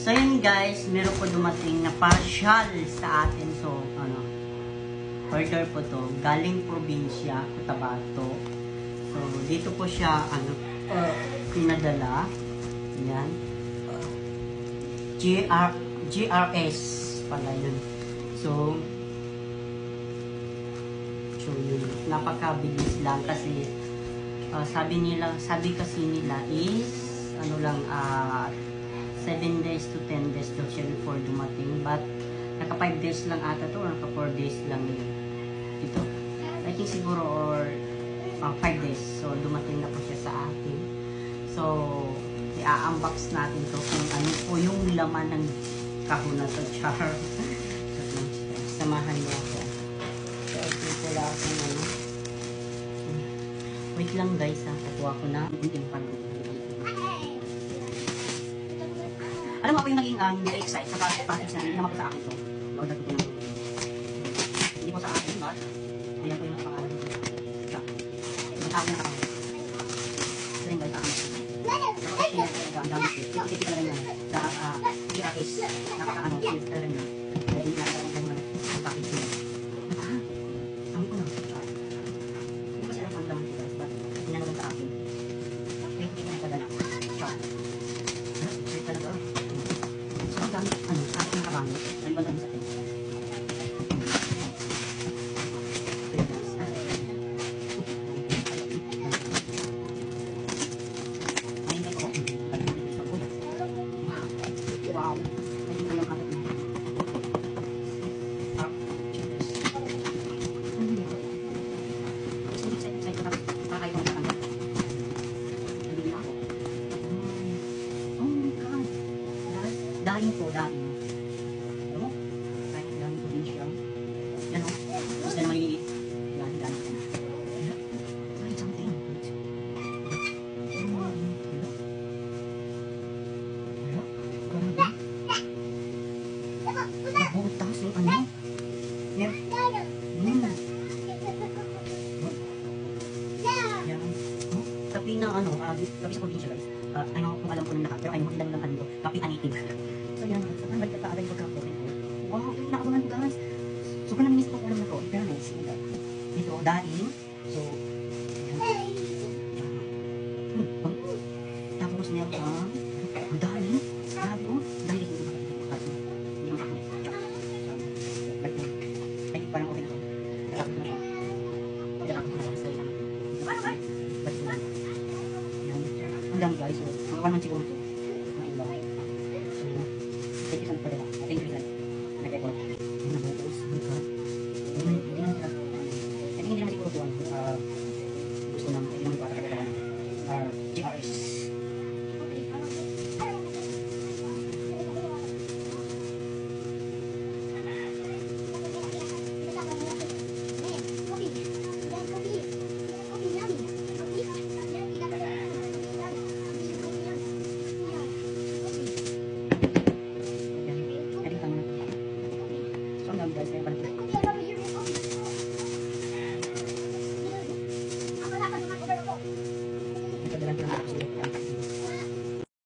So yun guys, meron po dumating na partial sa atin. So order po to, galing probinsya, Cotabato. So dito po siya pinadala. Yan. GRS pala yun. So yun, napakabilis lang kasi sabi kasi nila is 7 days to 10 days daw siya before dumating, but naka 5 days lang ata to, or naka 4 days lang yun ito, I think siguro, or 5 days. So dumating na po siya sa atin. So i-unbox natin to kung ano po yung laman ng kahon na to. Char. Samahan niyo ako. So wala akong wait lang guys, kukuha ko na yung palo. Alam mo ako yung naging excited sa package na naman po sa akin to. Order ko na. Hindi po sa akin, but ayan po yung nakapangalan ko. Siya. Yung akin na ako. Ito rin guys, akin. Tapos siya, ang dami siya. Ito talaga niya. GRS. Nakakaano, siya talaga niya. Kaya hindi na ang package niya. Ang ko na. Hindi kasi alam ang laman ko guys, but pinanood sa akin. Kaya hindi ko nagpadala. Siya. Siya talaga. Sa akin nakabango. Ano ba sa akin? Wow. Ayun ko lang agad na. Excited ko para kayo ang kakanda. Hindi na ako. Oh my God. Dahil po, dahil. Alam mo? Dahil po din siya. Yan o. Gusto na maliliit. Dahil po. Dahil something. Nabutas yung ano. Yan. Yan. Tapi na tapi sa probinsya guys. Kung alam ko nung lahat, pero ayaw mo lang ano, tapi anitig. So yan, balik ka agad pagkakutin ko. Wow, yung nakabangan guys. Sobrang naminis ko ulam na to. Fairness. Ito, daing. So, yan. Tapos meron ang daing. Sabi ko, dahil hindi ko makakita. Hindi mo makakita. Balik mo. Ay, parang okay na to. Tapos na to. Tapos na to. Balik mo. Yan. Ang dami guys. So, mga 1 month siguro to. Ang iba. So, thank you sa nagpadala. Thank you sa nag-record. Yung nabutos. Hindi na sila. Hindi naman siguro to. Gusto nang, hindi naman ipapakagalawan. GRS. Guys, kaya pala